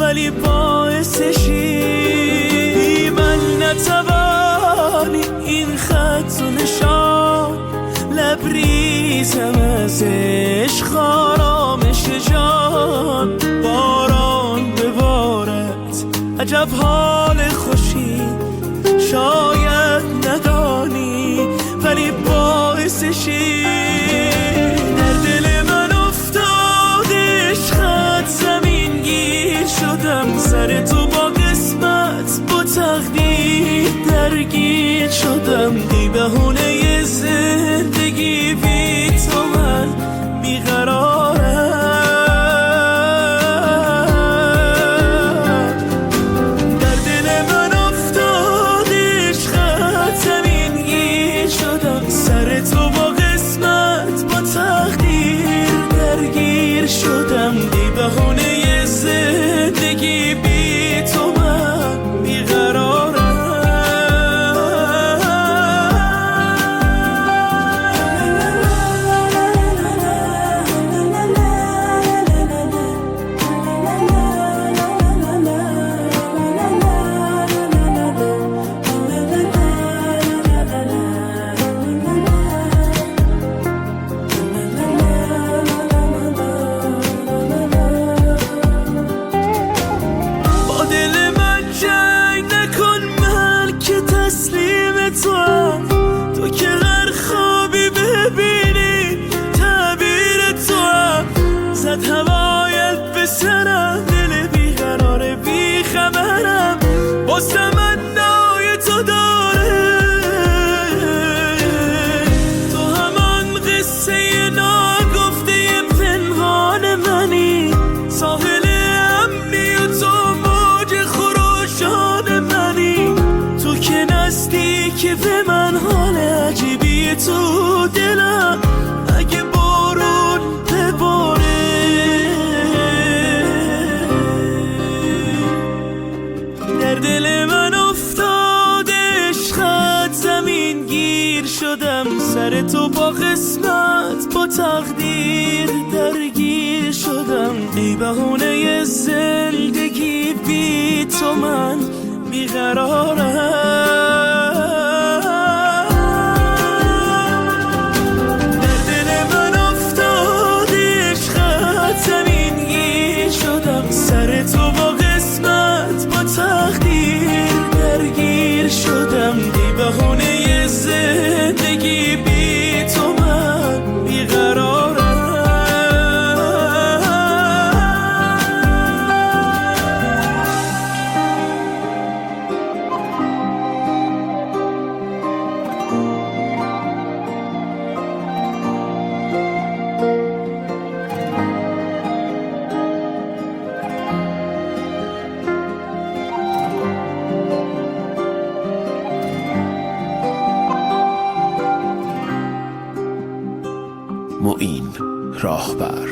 ولی باعثشی من نتوانی این خط و نشان لبریزم از عشق آرامش جان باران ببارد عجب حال خوشی شاید ندانی ولی باعثشی در دل من افتاد عشقت زمین گیر شدم سر تو با قسمت با تقدیر درگیر شدم ای بهونه زندگی بی تو من بیقرارم در دل من افتاد عشقت زمین گیر شدم سر تو با قسمت با تقدیر درگیر شدم ای بهونه زندگی بی تو من بیقرارم تو که هر خوابی ببینی تعبیر تو هم زد هوایت به سرم دل بیقرار بیخبرم واسه من نای تو داره تو همان قصه ناگفته پنهان منی ساحل امنی و تو موج خروشان منی تو که نزدیکی به من حال عجیبی تو دلم اگه بارون بباره در دل من افتاد عشقت زمین گیر شدم سر تو با قسمت با تقدیر درگیر شدم ای بهونه زندگی بی تو من بیقرارم سر تو با قسمت با تقدیر درگیر شدم ای بهونه زندگی بی تو من بیقرارم معین راهبر